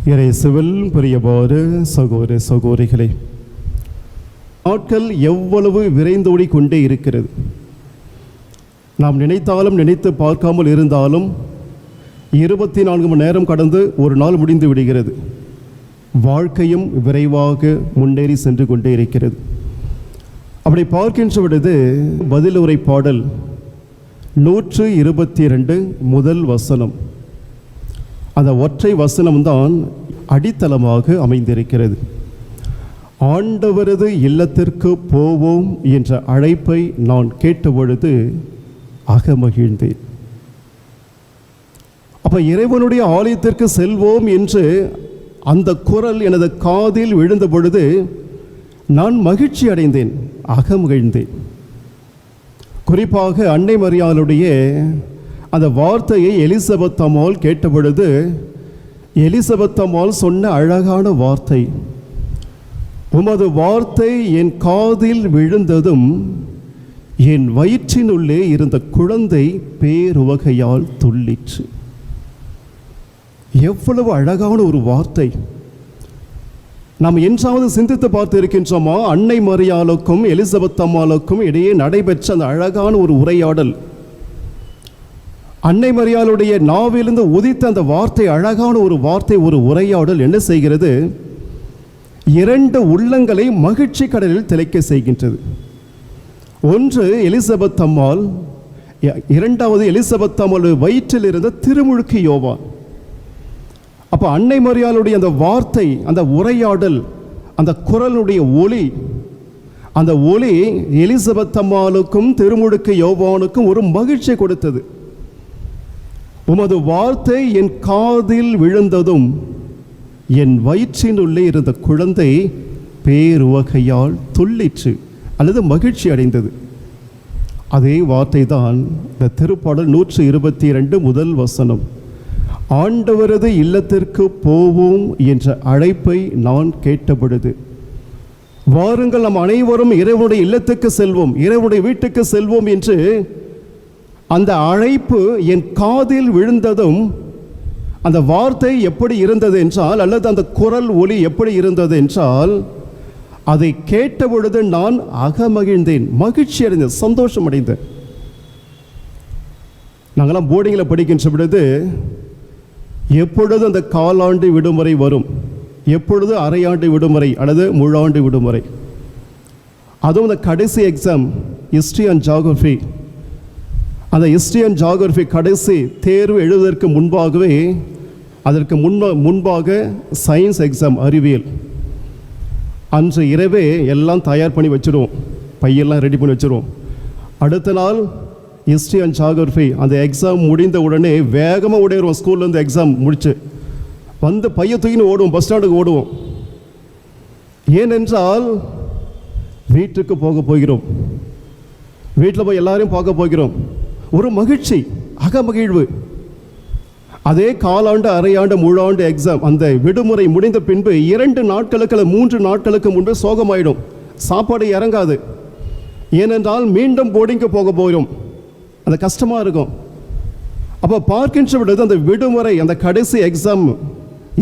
இயேசுவில் பிரியமான சகோதர சகோதரிகளே, நாட்கள் எவ்வளவு விரைந்தோடி கொண்டே இருக்கிறது. நாம் நினைத்தாலும் நினைத்து பார்க்காமல் இருந்தாலும் 24 மணி நேரம் கடந்து ஒரு நாள் முடிந்து விடுகிறது. வாழ்க்கையும் விரைவாக முன்னேறி சென்று கொண்டே இருக்கிறது. அப்படி பார்க்கின்ற பொழுது பதிலுரை பாடல் 122 முதல் வசனம், அந்த ஒற்றை வசனம்தான் அடித்தளமாக அமைந்திருக்கிறது. ஆண்டவரது இல்லத்திற்கு போவோம் என்ற அழைப்பை நான் கேட்டபொழுது அகமகிழ்ந்தேன். அப்ப இறைவனுடைய ஆலயத்திற்கு செல்வோம் என்று அந்த குரல் எனது காதில் விழுந்த பொழுது நான் மகிழ்ச்சி அடைந்தேன், அகமகிழ்ந்தேன். குறிப்பாக அன்னை மரியாளுடைய அந்த வார்த்தையை எலிசபெத் அம்மாள் கேட்ட பொழுது எலிசபெத் அம்மாள் சொன்ன அழகான வார்த்தை, உமது வார்த்தை என் காதில் விழுந்ததும் என் வயிற்றினுள்ளே இருந்த குழந்தை பேருவகையால் துள்ளிற்று. எவ்வளவு அழகான ஒரு வார்த்தை! நாம் என்றாவது சிந்தித்து பார்த்து இருக்கின்றோமா? அன்னை மரியாளுக்கும் எலிசபெத் அம்மாளுக்கும் இடையே நடைபெற்ற அந்த அழகான ஒரு உரையாடல், அன்னை மரியாளுடைய நாவிலிருந்து உதித்த அந்த வார்த்தை, அழகான ஒரு வார்த்தை, ஒரு உரையாடல் என்ன செய்கிறது? 2 உள்ளங்களை மகிழ்ச்சி கடலில் திளைக்க செய்கின்றது. ஒன்று எலிசபெத் அம்மாள், இரண்டாவது எலிசபெத் அம்மாள் வயிற்றில் இருந்த திருமுழுக்கு யோவான். அப்போ அன்னை மரியாளுடைய அந்த வார்த்தை, அந்த உரையாடல், அந்த குரலுடைய ஒளி, அந்த ஒளி எலிசபெத் அம்மாளுக்கும் திருமுழுக்கு யோவானுக்கும் ஒரு மகிழ்ச்சியை கொடுத்தது. உமது வார்த்தை என் காதில் விழுந்ததும் என் வயிற்றினுள்ளே இருந்த குழந்தை பேருவகையால் துள்ளிற்று அல்லது மகிழ்ச்சி அடைந்தது. அதே வார்த்தை தான் இந்த திருப்பாடல் 122 முதல் வசனம், ஆண்டவரது இல்லத்திற்கு போவோம் என்ற அழைப்பை நான் கேட்டபொழுது. வாருங்கள், நாம் அனைவரும் இறைவனுடைய இல்லத்துக்கு செல்வோம், இறைவனுடைய வீட்டுக்கு செல்வோம் என்று அந்த அழைப்பு என் காதில் விழுந்ததும், அந்த வார்த்தை எப்படி இருந்தது என்றால், அல்லது அந்த குரல் ஒலி எப்படி இருந்தது என்றால், அதை கேட்ட பொழுது நான் அகமகிழ்ந்தேன், மகிழ்ச்சி அடைந்தேன், சந்தோஷம் அடைந்தேன். நாங்களாம் போர்டிங்கில் படிக்கின்ற பொழுது எப்பொழுது அந்த காலாண்டு விடுமுறை வரும், எப்பொழுது அரையாண்டு விடுமுறை அல்லது முழாண்டு விடுமுறை, அதுவும் அந்த கடைசி எக்ஸாம் ஹிஸ்ட்ரி அண்ட் ஜியோகிராஃபி, அந்த ஹிஸ்ட்ரி அண்ட் ஜியோகிராஃபி கடைசி தேர்வு எழுதுவதற்கு முன்பாகவே, அதற்கு முன்பாக சயின்ஸ் எக்ஸாம், அறிவியல், அன்று இரவே எல்லாம் தயார் பண்ணி வச்சுருவோம், பையெல்லாம் ரெடி பண்ணி வச்சுருவோம். அடுத்த நாள் ஹிஸ்ட்ரி அண்ட் ஜியோகிராஃபி அந்த எக்ஸாம் முடிந்த உடனே வேகமாக ஓடிடுவோம். ஸ்கூல்லேருந்து எக்ஸாம் முடிச்சு வந்து பைய தூக்கின்னு ஓடுவோம், பஸ் ஸ்டாண்டுக்கு ஓடுவோம். ஏனென்றால் வீட்டுக்கு போக போகிறோம், வீட்டில் போய் எல்லாரையும் பார்க்க போகிறோம். ஒரு மகிழ்ச்சி, அகமகிழ்வு. அதே காலாண்டு அரையாண்டு முழாண்டு எக்ஸாம் அந்த விடுமுறை முடிந்த பின்பு 2 நாட்களுக்கு அல்லது 3 நாட்களுக்கு முன்பு சோகமாயிடும், சாப்பாடு இறங்காது. ஏனென்றால் மீண்டும் போர்டிங்கு போக போகிறோம், அந்த கஷ்டமாக இருக்கும். அப்போ பார்க்கின்ற பொழுது அந்த விடுமுறை, அந்த கடைசி எக்ஸாம்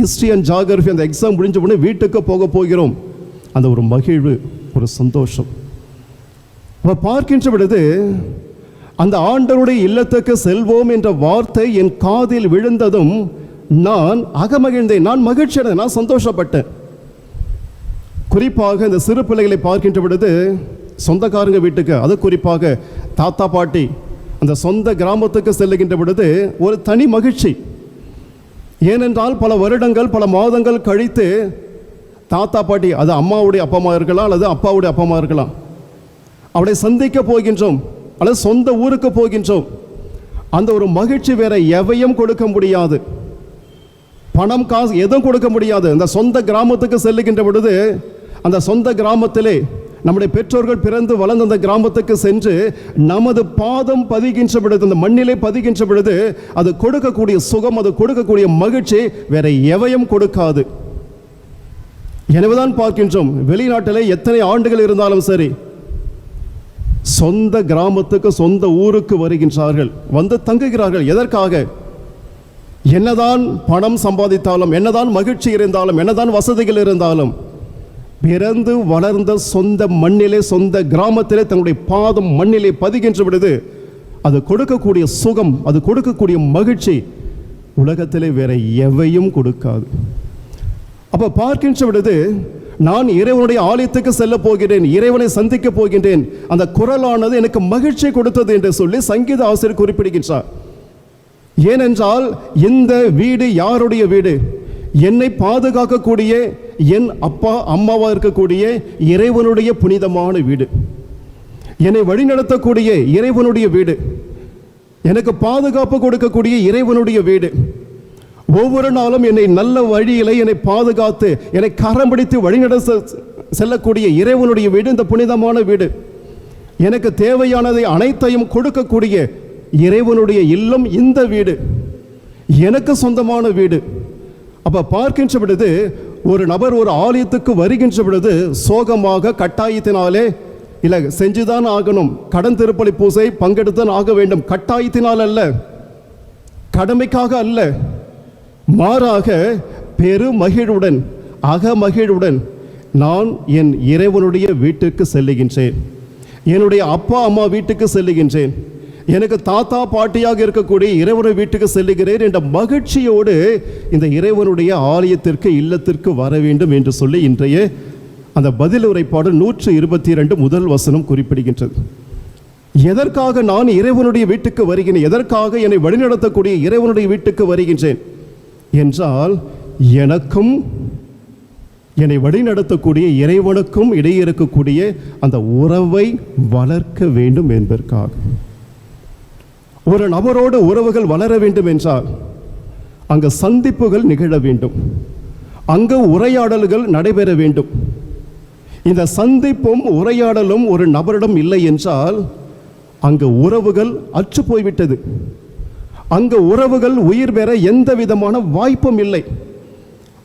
ஹிஸ்ட்ரி அண்ட் ஜியோகிராஃபி அந்த எக்ஸாம் முடிஞ்ச உடனே வீட்டுக்கு போக போகிறோம், அந்த ஒரு மகிழ்வு, ஒரு சந்தோஷம். அப்போ பார்க்கின்ற பொழுது அந்த ஆண்டவருடைய இல்லத்துக்கு செல்வோம் என்ற வார்த்தை என் காதில் விழுந்ததும் நான் அகமகிழ்ந்தேன், நான் மகிழ்ச்சி அடைந்தேன், நான் சந்தோஷப்பட்டேன். குறிப்பாக இந்த சிறு பிள்ளைகளை பார்க்கின்ற பொழுது சொந்தக்காரங்க வீட்டுக்கு, அது குறிப்பாக தாத்தா பாட்டி அந்த சொந்த கிராமத்துக்கு செல்லுகின்ற பொழுது ஒரு தனி மகிழ்ச்சி. ஏனென்றால் பல வருடங்கள், பல மாதங்கள் கழித்து தாத்தா பாட்டி, அது அம்மாவுடைய அப்பா அம்மா இருக்கலாம் அல்லது அப்பாவுடைய அப்பா அம்மா இருக்கலாம், அவளை சந்திக்க போகின்றோம் அல்லது சொந்த ஊருக்கு போகின்றோம். அந்த ஒரு மகிழ்ச்சி வேற எவையும் கொடுக்க முடியாது, பணம் காசு எதுவும் கொடுக்க முடியாது. அந்த சொந்த கிராமத்துக்கு செல்லுகின்ற பொழுது அந்த சொந்த கிராமத்திலே நம்முடைய பெற்றோர்கள் பிறந்து வளர்ந்த அந்த கிராமத்துக்கு சென்று நமது பாதம் பதிகின்ற பொழுது, அந்த மண்ணிலே பதிகின்ற பொழுது அது கொடுக்கக்கூடிய சுகம், அது கொடுக்கக்கூடிய மகிழ்ச்சி வேற எவையும் கொடுக்காது. எனவேதான் பார்க்கின்றோம், வெளிநாட்டிலே எத்தனை ஆண்டுகள் இருந்தாலும் சரி சொந்த கிராமத்துக்கு, சொந்த ஊருக்கு வருகின்றார்கள், வந்து தங்குகிறார்கள். எதற்காக? என்னதான் பணம் சம்பாதித்தாலும், என்னதான் மகிழ்ச்சி இருந்தாலும், என்னதான் வசதிகள் இருந்தாலும், பிறந்து வளர்ந்த சொந்த மண்ணிலே, சொந்த கிராமத்திலே தன்னுடைய பாதம் மண்ணிலே பதிகின்ற பொழுது அது கொடுக்கக்கூடிய சுகம், அது கொடுக்கக்கூடிய மகிழ்ச்சி உலகத்திலே வேற எவையும் கொடுக்காது. அப்ப பார்க்கின்ற பொழுது நான் இறைவனுடைய ஆலயத்துக்கு செல்ல போகிறேன், இறைவனை சந்திக்க போகின்றேன், அந்த குரலானது எனக்கு மகிழ்ச்சி கொடுத்தது என்று சொல்லி சங்கீத ஆசிரியர் குறிப்பிடுகின்றார். ஏனென்றால் இந்த வீடு யாருடைய வீடு? என்னை பாதுகாக்கக்கூடிய என் அப்பா அம்மாவா இருக்கக்கூடிய இறைவனுடைய புனிதமான வீடு, என்னை வழிநடத்தக்கூடிய இறைவனுடைய வீடு, எனக்கு பாதுகாப்பு கொடுக்கக்கூடிய இறைவனுடைய வீடு, ஒவ்வொரு நாளும் என்னை நல்ல வழியிலே என்னை பாதுகாத்து என்னை கரம் பிடித்து வழிநடத்த செல்லக்கூடிய இறைவனுடைய வீடு இந்த புனிதமான வீடு. எனக்கு தேவையானதை அனைத்தையும் கொடுக்கக்கூடிய இறைவனுடைய இல்லம் இந்த வீடு, எனக்கு சொந்தமான வீடு. அப்ப பார்க்கின்ற பொழுது ஒரு நபர் ஒரு ஆலயத்துக்கு வருகின்ற பொழுது சோகமாக கட்டாயத்தினாலே, இல்லை செஞ்சுதான் ஆகணும், கடன் திருப்பலி பூசை பங்கெடுத்தான் ஆக வேண்டும், கட்டாயத்தினால் அல்ல, கடமைக்காக அல்ல, மாறாக பெரு மகிழ்வுடன் அகமகிழ்வுடன் நான் என் இறைவனுடைய வீட்டுக்கு செல்லுகின்றேன், என்னுடைய அப்பா அம்மா வீட்டுக்கு செல்லுகின்றேன், எனக்கு தாத்தா பாட்டியாக இருக்கக்கூடிய இறைவனுடைய வீட்டுக்கு செல்லுகிறேன் என்ற மகிழ்ச்சியோடு இந்த இறைவனுடைய ஆலயத்திற்கு இல்லத்திற்கு வர வேண்டும் என்று சொல்லி இன்றைய அந்த பதில் உரைப்பாடு 122 முதல் வசனம் குறிப்பிடுகின்றது. எதற்காக நான் இறைவனுடைய வீட்டுக்கு வருகிறேன், எதற்காக என்னை வழிநடத்தக்கூடிய இறைவனுடைய வீட்டுக்கு வருகின்றேன் என்றால், எனக்கும் என்னை வழிநடத்தக்கூடிய இறைவனுக்கும் இடையே இருக்கக்கூடிய அந்த உறவை வளர்க்க வேண்டும் என்பதற்காக. ஒரு நபரோடு உறவுகள் வளர வேண்டும் என்றால் அங்கு சந்திப்புகள் நிகழ வேண்டும், அங்கு உரையாடல்கள் நடைபெற வேண்டும். இந்த சந்திப்பும் உரையாடலும் ஒரு நபரிடம் இல்லை என்றால் அங்கு உறவுகள் அற்று போய்விட்டது, அங்கு உறவுகள் உயிர் பெற எந்த விதமான வாய்ப்பும் இல்லை.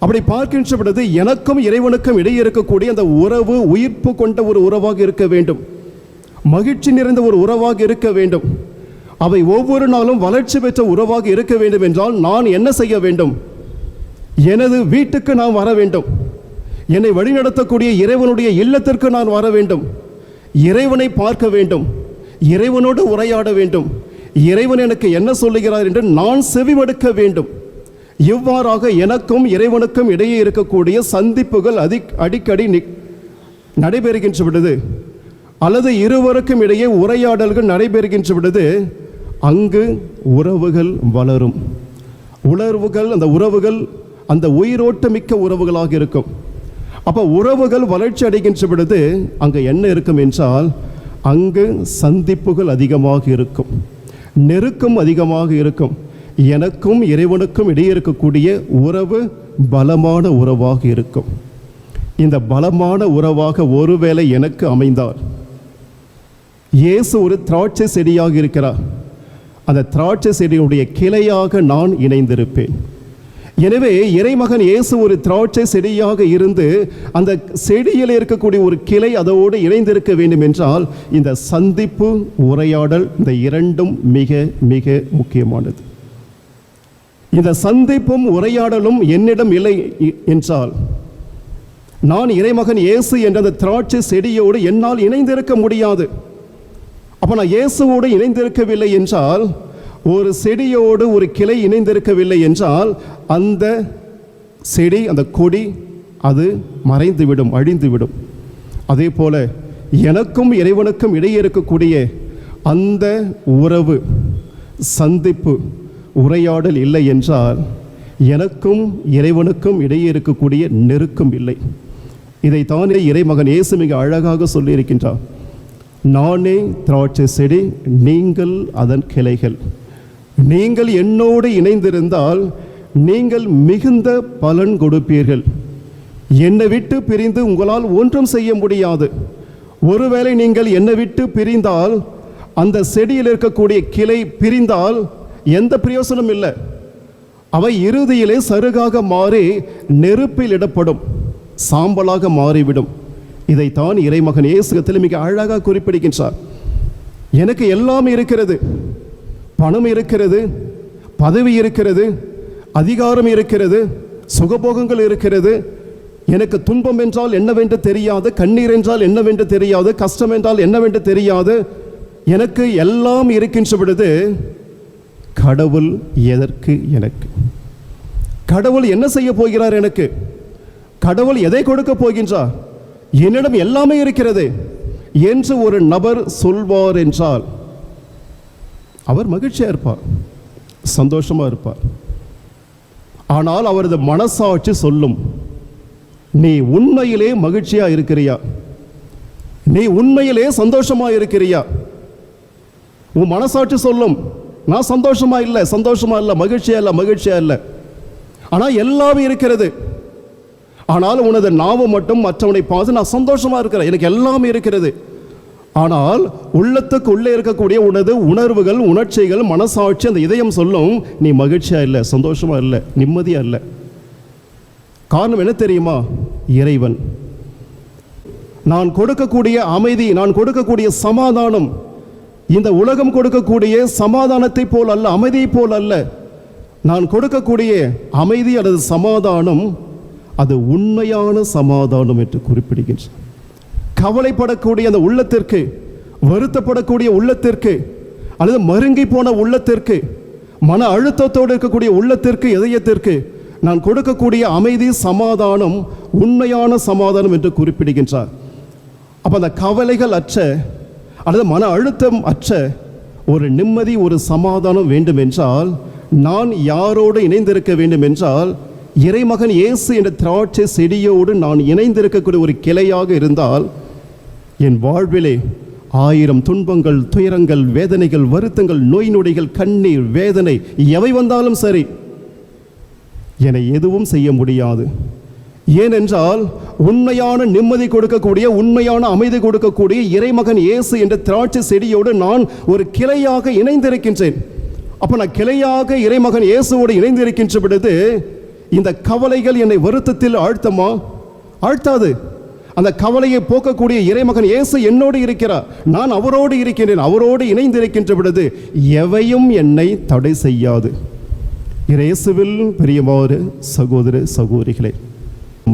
அப்படி பார்க்கின்ற பொழுது எனக்கும் இறைவனுக்கும் இடையே இருக்கக்கூடிய அந்த உறவு உயிர்ப்பு கொண்ட ஒரு உறவாக இருக்க வேண்டும், மகிழ்ச்சி நிறைந்த ஒரு உறவாக இருக்க வேண்டும். அவை ஒவ்வொரு நாளும் வளர்ச்சி பெற்ற உறவாக இருக்க வேண்டும் என்றால் நான் என்ன செய்ய வேண்டும்? எனது வீட்டுக்கு நான் வர வேண்டும், என்னை வழிநடத்தக்கூடிய இறைவனுடைய இல்லத்திற்கு நான் வர வேண்டும், இறைவனை பார்க்க வேண்டும், இறைவனோடு உரையாட வேண்டும், இறைவன் எனக்கு என்ன சொல்லுகிறார் என்று நான் செவிமடுக்க வேண்டும். இவ்வாறாக எனக்கும் இறைவனுக்கும் இடையே இருக்கக்கூடிய சந்திப்புகள் அடிக்கடி நடைபெறுகின்ற பொழுது, அல்லது இருவருக்கும் இடையே உரையாடல்கள் நடைபெறுகின்ற பொழுது அங்கு உறவுகள் வளரும். அந்த உறவுகள் அந்த உயிரோட்டமிக்க உறவுகளாக இருக்கும். அப்போ உறவுகள் வளர்ச்சி அடைகின்ற பொழுது அங்கு என்ன இருக்கும் என்றால், அங்கு சந்திப்புகள் அதிகமாக இருக்கும், நெருக்கம் அதிகமாக இருக்கும். எனக்கும் இறைவனுக்கும் இடையே இருக்கக்கூடிய உறவு பலமான உறவாக இருக்கும். இந்த பலமான உறவாக ஒருவேளை எனக்கு அமைந்தால், இயேசு ஒரு திராட்சை செடியாக இருக்கிறார், அந்த திராட்சை செடியுடைய கிளையாக நான் இணைந்திருப்பேன். எனவே இறைமகன் இயேசு ஒரு திராட்சை செடியாக இருந்து அந்த செடியில் இருக்கக்கூடிய ஒரு கிளை அதோடு இணைந்திருக்க வேண்டும் என்றால் இந்த சந்திப்பு உரையாடல் இந்த இரண்டும் மிக மிக முக்கியமானது. இந்த சந்திப்பும் உரையாடலும் என்னிடம் இல்லை என்றால் நான் இறைமகன் இயேசு என்ற அந்த திராட்சை செடியோடு என்னால் இணைந்திருக்க முடியாது. அப்போ நான் இயேசுவோடு இணைந்திருக்கவில்லை என்றால், ஒரு செடியோடு ஒரு கிளை இணைந்திருக்கவில்லை என்றால் அந்த செடி, அந்த கொடி அது மறைந்துவிடும், அழிந்துவிடும். அதே போல எனக்கும் இறைவனுக்கும் இடையே இருக்கக்கூடிய அந்த உறவு, சந்திப்பு, உரையாடல் இல்லை என்றால் எனக்கும் இறைவனுக்கும் இடையே இருக்கக்கூடிய நெருக்கம் இல்லை. இதைத்தானே இறைமகன் இயேசு மிக அழகாக சொல்லியிருக்கின்றார். நானே திராட்சை செடி, நீங்கள் அதன் கிளைகள். நீங்கள் என்னோடு இணைந்திருந்தால் நீங்கள் மிகுந்த பலன் கொடுப்பீர்கள். என்னை விட்டு பிரிந்து உங்களால் ஒன்றும் செய்ய முடியாது. ஒருவேளை நீங்கள் என்னை விட்டு பிரிந்தால், அந்த செடியில் இருக்கக்கூடிய கிளை பிரிந்தால் எந்த பிரயோசனம் இல்லை. அவை இறுதியிலே சருகாக மாறி நெருப்பில் இடப்படும், சாம்பலாக மாறிவிடும். இதைத்தான் இறைமகன் இயேசுவில் மிக அழகாக குறிப்பிடுகின்றார். எனக்கு எல்லாம் இருக்கிறது, பணம் இருக்கிறது, பதவி இருக்கிறது, அதிகாரம் இருக்கிறது, சுகபோகங்கள் இருக்கிறது. எனக்கு துன்பம் என்றால் என்னவென்று தெரியாது, கண்ணீர் என்றால் என்னவென்று தெரியாது, கஷ்டம் என்றால் என்னவென்று தெரியாது. எனக்கு எல்லாம் இருக்கின்ற பொழுது கடவுள் எதற்கு எனக்கு? கடவுள் என்ன செய்ய போகிறார் எனக்கு? கடவுள் எதை கொடுக்க போகின்றார்? என்னிடம் எல்லாமே இருக்கிறது என்று ஒரு நபர் சொல்வார் என்றால் அவர் மகிழ்ச்சியாக இருப்பார், சந்தோஷமாக இருப்பார். ஆனால் அவரது மனசாட்சி சொல்லும், நீ உண்மையிலே மகிழ்ச்சியாக இருக்கிறியா? நீ உண்மையிலே சந்தோஷமாக இருக்கிறியா? உன் மனசாட்சி சொல்லும், நான் சந்தோஷமா இல்லை, சந்தோஷமா இல்லை, மகிழ்ச்சியா இல்லை, மகிழ்ச்சியா இல்லை. ஆனால் எல்லாமே இருக்கிறது. ஆனால் உனது நாவு மட்டும் மற்றவனை பார்த்து நான் சந்தோஷமா இருக்கிறேன், எனக்கு எல்லாமே இருக்கிறது. ஆனால் உள்ளத்துக்கு உள்ளே இருக்கக்கூடிய உனது உணர்வுகள், உணர்ச்சிகள், மனசாட்சி, அந்த இதயம் சொல்லும், நீ மகிழ்ச்சியா இல்லை, சந்தோஷமா இல்லை, நிம்மதியா இல்லை. காரணம் என்ன தெரியுமா? இறைவன். நான் கொடுக்கக்கூடிய அமைதி, நான் கொடுக்கக்கூடிய சமாதானம் இந்த உலகம் கொடுக்கக்கூடிய சமாதானத்தை போல் அல்ல, அமைதியை போல் அல்ல. நான் கொடுக்கக்கூடிய அமைதி அல்லது சமாதானம் அது உண்மையான சமாதானம் என்று குறிப்பிடுகின்ற. கவலைப்படக்கூடிய அந்த உள்ளத்திற்கு, வருத்தப்படக்கூடிய உள்ளத்திற்கு, அல்லது மருங்கி போன உள்ளத்திற்கு, மன அழுத்தத்தோடு இருக்கக்கூடிய உள்ளத்திற்கு, இதயத்திற்கு நான் கொடுக்கக்கூடிய அமைதி, சமாதானம் உண்மையான சமாதானம் என்று குறிப்பிடுகின்றார். அப்போ அந்த கவலைகள் அற்ற அல்லது மன அழுத்தம் அற்ற ஒரு நிம்மதி, ஒரு சமாதானம் வேண்டும் என்றால் நான் யாரோடு இணைந்திருக்க வேண்டும் என்றால் இறைமகன் இயேசு என்ற திராட்சை செடியோடு நான் இணைந்திருக்கக்கூடிய ஒரு கிளையாக இருந்தால் என் வாழ்விலே 1000 துன்பங்கள், துயரங்கள், வேதனைகள், வருத்தங்கள், நோய் நொடிகள், கண்ணீர், வேதனை எவை வந்தாலும் சரி என்னை எதுவும் செய்ய முடியாது. ஏனென்றால் உண்மையான நிம்மதி கொடுக்கக்கூடிய, உண்மையான அமைதி கொடுக்கக்கூடிய இறைமகன் இயேசு என்ற திராட்சை செடியோடு நான் ஒரு கிளையாக இணைந்திருக்கின்றேன். அப்போ நான் கிளையாக இறைமகன் இயேசுவோடு இணைந்திருக்கின்ற பொழுது இந்த கவலைகள் என்னை வருத்தத்தில் ஆழ்த்தமா? ஆழ்த்தாது. அந்த கவலையை போக்கக்கூடிய இறைமகன் இயேசு என்னோடு இருக்கிறார், நான் அவரோடு இருக்கின்றேன். அவரோடு இணைந்திருக்கின்ற பொழுது எவையும் என்னை தடை செய்யாது. இயேசுவில் பிரியமான சகோதர சகோதரிகளே,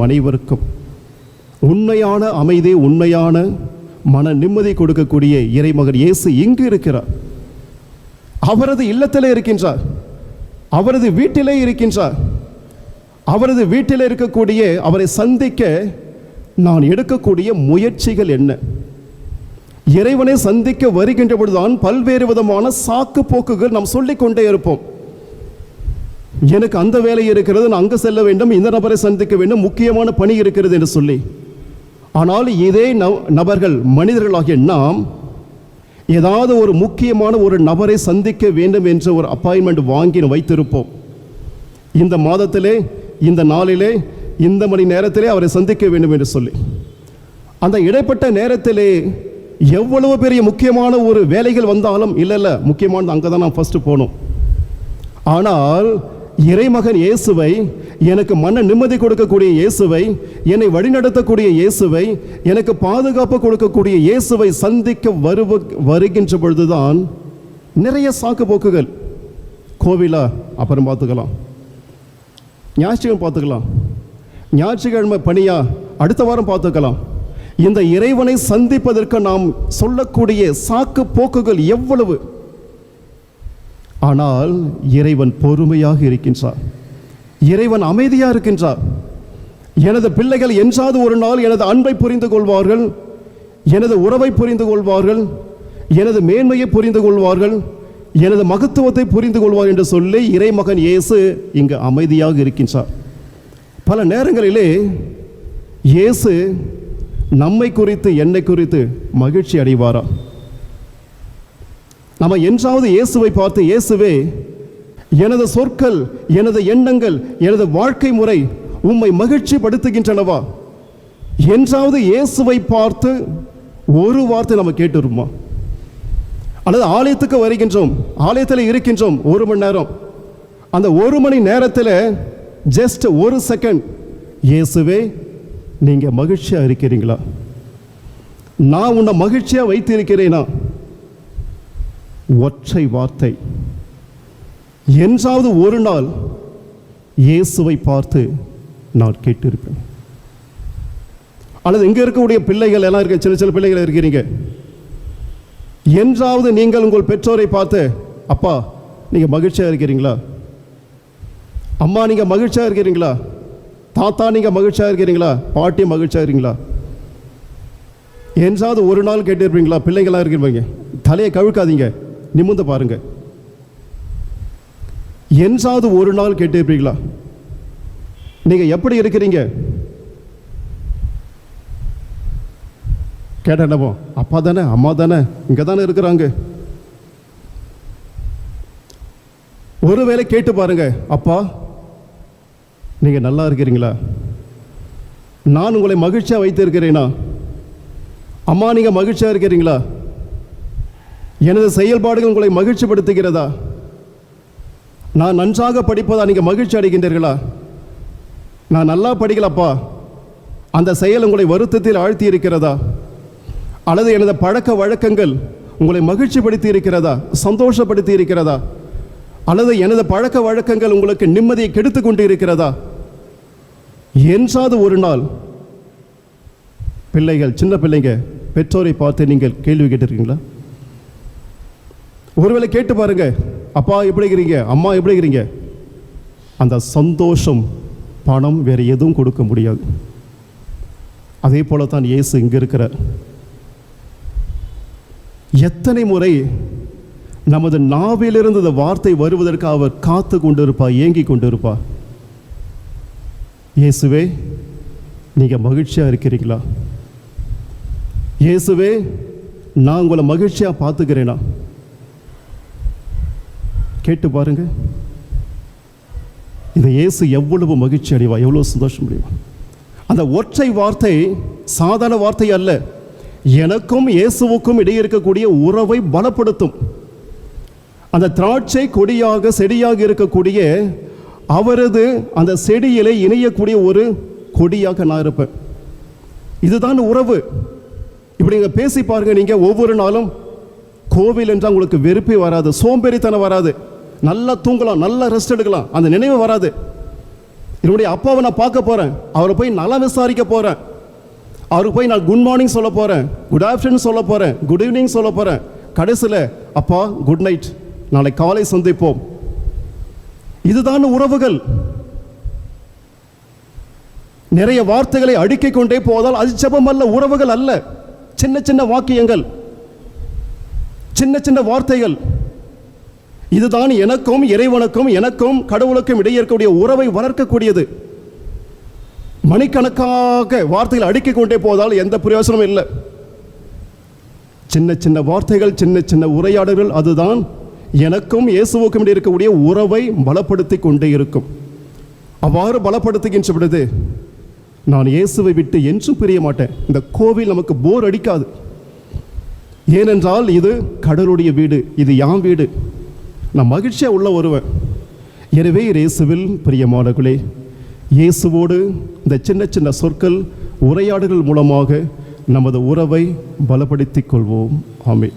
அனைவருக்கும் உண்மையான அமைதி, உண்மையான மன நிம்மதி கொடுக்கக்கூடிய இறைமகன் இயேசு இங்கு இருக்கிறார். அவரது இல்லத்திலே இருக்கின்றார், அவரது வீட்டிலே இருக்கின்றார். அவரது வீட்டில் இருக்கக்கூடிய அவரை சந்திக்க நான் எடுக்கக்கூடிய முயற்சிகள் என்ன? இறைவனை சந்திக்க வருகின்ற பொழுதுதான் பல்வேறு விதமான சாக்கு போக்குகள் நாம் சொல்லிக்கொண்டே இருப்போம். எனக்கு அந்த வேலை இருக்கிறது, நான் அங்கே செல்ல வேண்டும், இந்த நபரை சந்திக்க வேண்டும், முக்கியமான பணி இருக்கிறது என்று சொல்லி. ஆனால் இதே நபர்கள், மனிதர்களாகிய நாம் ஏதாவது ஒரு முக்கியமான ஒரு நபரை சந்திக்க வேண்டும் என்ற ஒரு அப்பாயின்மெண்ட் வாங்கி வைத்திருப்போம். இந்த மாதத்திலே, இந்த நாளிலே, இந்த மணி நேரத்திலே அவரை சந்திக்க வேண்டும் என்று சொல்லி. அந்த இடைப்பட்ட நேரத்திலே எவ்வளவு பெரிய முக்கியமான ஒரு வேலைகள் வந்தாலும் இல்லை, முக்கியமானது அங்கே தான் நான் ஃபஸ்ட்டு போகணும். ஆனால் இறைமகன் இயேசுவை, எனக்கு மன நிம்மதி கொடுக்கக்கூடிய இயேசுவை, என்னை வழிநடத்தக்கூடிய இயேசுவை, எனக்கு பாதுகாப்பு கொடுக்கக்கூடிய இயேசுவை சந்திக்க வருகின்ற பொழுதுதான் நிறைய சாக்கு போக்குகள். கோவிலா அப்புறம் பார்த்துக்கலாம், ஞாயிற்றுக்கிழமை பார்த்துக்கலாம், ஞாயிற்றுக்கிழமை பணியா அடுத்த வாரம் பார்த்துக்கலாம். இந்த இறைவனை சந்திப்பதற்கு நாம் சொல்லக்கூடிய சாக்கு போக்குகள் எவ்வளவு! ஆனால் இறைவன் பொறுமையாக இருக்கின்றார், இறைவன் அமைதியாக இருக்கின்றார். எனது பிள்ளைகள் என்றாவது ஒரு நாள் எனது அன்பை புரிந்து கொள்வார்கள், எனது உறவை புரிந்து கொள்வார்கள், எனது மேன்மையை புரிந்து கொள்வார்கள், எனது மகத்துவத்தை புரிந்து கொள்வார் என்று சொல்லி இறைமகன் இயேசு இங்கு அமைதியாக இருக்கின்றார். பல நேரங்களிலே இயேசு நம்மை குறித்து, என்னை குறித்து மகிழ்ச்சி அடைவாரா? நம்ம என்றாவது இயேசுவை பார்த்து, இயேசுவே எனது சொற்கள், எனது எண்ணங்கள், எனது வாழ்க்கை முறை உம்மை மகிழ்ச்சி படுத்துகின்றனவா என்றாவது இயேசுவை பார்த்து ஒரு வார்த்தை நம்ம கேட்டுருமா? அல்லது ஆலயத்துக்கு வருகின்றோம், ஆலயத்தில் இருக்கின்றோம் 1 மணி நேரம், அந்த 1 மணி நேரத்தில் ஜஸ்ட் 1 செகண்ட், இயேசுவே நீங்க மகிழ்ச்சியா இருக்கிறீங்களா? நான் உன்னை மகிழ்ச்சியா வைத்திருக்கிறேனா? ஒற்றை வார்த்தை. என்றாவது ஒரு நாள் இயேசுவை பார்த்து நான் கேட்டிருப்பேன். அல்லது இங்கே இருக்கக்கூடிய பிள்ளைகள் எல்லாம் இருக்க, சின்ன சின்ன பிள்ளைகள் இருக்கிறீங்க, என்றாவது நீங்கள் உங்கள் பெற்றோரை பார்த்து, அப்பா நீங்கள் மகிழ்ச்சியாக இருக்கிறீங்களா, அம்மா நீங்கள் மகிழ்ச்சியாக இருக்கிறீங்களா, தாத்தா நீங்கள் மகிழ்ச்சியாக இருக்கிறீங்களா, பாட்டி மகிழ்ச்சியாக இருக்கிறீங்களா என்றாவது ஒரு நாள் கேட்டிருப்பீங்களா? பிள்ளைகளாக இருக்கிறீங்க, தலையை கவிழ்க்காதீங்க, நிமிர்ந்து பாருங்க. என்றாவது ஒரு நாள் கேட்டிருப்பீங்களா? நீங்க எப்படி இருக்கிறீங்க கேட்ட என்னமோ, அப்பா தானே அம்மா தானே இங்க தானே இருக்கிறாங்க. ஒருவேளை கேட்டு பாருங்க, அப்பா நீங்க நல்லா இருக்கிறீங்களா, நான் உங்களை மகிழ்ச்சியா வைத்திருக்கிறேனா, அம்மா நீங்க மகிழ்ச்சியா இருக்கிறீங்களா, எனது செயல்பாடுகள் உங்களை மகிழ்ச்சிப்படுத்துகிறதா, நான் நன்றாக படிப்பதா நீங்க மகிழ்ச்சி அடைகின்றீர்களா, நான் நல்லா படிக்கலப்பா அந்த செயல் உங்களை வருத்தத்தில் ஆழ்த்தி இருக்கிறதா, அல்லது எனது பழக்க வழக்கங்கள் உங்களை மகிழ்ச்சிப்படுத்தி இருக்கிறதா, சந்தோஷப்படுத்தி இருக்கிறதா, அல்லது எனது பழக்க வழக்கங்கள் உங்களுக்கு நிம்மதியை கெடுத்து கொண்டு இருக்கிறதா என்றாவது ஒரு நாள் பிள்ளைகள், சின்ன பிள்ளைங்க பெற்றோரை பார்த்து நீங்கள் கேள்வி கேட்டிருக்கீங்களா? ஒருவேளை கேட்டு பாருங்க, அப்பா எப்படி இருக்கிறீங்க, அம்மா எப்படி இருக்கிறீங்க. அந்த சந்தோஷம் பணம் வேறு எதுவும் கொடுக்க முடியாது. அதே போல தான் இயேசு இங்கே இருக்கிறார். எத்தனை முறை நமது நாவிலிருந்து இந்த வார்த்தை வருவதற்கு அவர் காத்து கொண்டிருப்பார், ஏங்கி கொண்டிருப்பார். இயேசுவே நீங்க மகிழ்ச்சியா இருக்கிறீங்களா, இயேசுவே நான் உங்களை மகிழ்ச்சியா பார்த்துக்கிறேனா கேட்டு பாருங்க. இந்த இயேசு எவ்வளவு மகிழ்ச்சி அடைவா, எவ்வளவு சந்தோஷம் அடைவா. அந்த ஒற்றை வார்த்தை சாதாரண வார்த்தை அல்ல, எனக்கும் இயேசுவுக்கும் இடையே இருக்கக்கூடிய உறவை பலப்படுத்தும். அந்த திராட்சை கொடியாக செடியாக இருக்கக்கூடிய அவரது அந்த செடியிலே இணையக்கூடிய ஒரு கொடியாக நான் இருப்பேன். இதுதான் உறவு. இப்படி நீங்க பேசி பாருங்க, நீங்க ஒவ்வொரு நாளும் கோவில் என்றால் உங்களுக்கு வெறுப்பே வராது, சோம்பேறித்தனம் வராது, நல்லா தூங்கலாம், நல்லா ரெஸ்ட் எடுக்கலாம், அந்த நினைவு வராது. என்னுடைய அப்பாவை நான் பார்க்க போறேன், அவரை போய் நல்லா விசாரிக்க போறேன், அவருக்கு போய் நான் குட் மார்னிங் சொல்ல போறேன், குட் ஆஃப்டர்நூன் சொல்ல போறேன், குட் ஈவினிங் சொல்ல போறேன், கடைசியில் அப்பா குட் நைட், நாளை காலை சந்திப்போம். இதுதான் உறவுகள். நிறைய வார்த்தைகளை அடுக்கிக் கொண்டே போவதால் அது ஜெபம் அல்ல, உறவுகள் அல்ல. சின்ன சின்ன வாக்கியங்கள், சின்ன சின்ன வார்த்தைகள், இதுதான் எனக்கும் இறைவனுக்கும் எனக்கும் கடவுளுக்கும் இடையே இருக்கக்கூடிய உறவை வளர்க்கக்கூடியது. மணிக்கணக்காக வார்த்தைகள் அடுக்கிக் கொண்டே போவதால் எந்த பிரயோசனமும் இல்லை. சின்ன சின்ன வார்த்தைகள், சின்ன சின்ன உரையாடல்கள், அதுதான் எனக்கும் இயேசுவுக்கும் இடையே இருக்கக்கூடிய உறவை பலப்படுத்தி கொண்டே இருக்கும். அவ்வாறு பலப்படுத்துகின்ற பொழுது நான் இயேசுவை விட்டு என்றும் பிரிய மாட்டேன். இந்த கோவில் நமக்கு போர் அடிக்காது. ஏனென்றால் இது கடவுளுடைய வீடு, இது யாம் வீடு, நான் மகிழ்ச்சியாக உள்ள வருவேன். எனவே இயேசுவில் பிரியமானவர்களே, இயேசுவோடு இந்த சின்ன சின்ன சொற்கள் உரையாடல்கள் மூலமாக நமது உறவை பலப்படுத்திக் கொள்வோம். ஆமென்.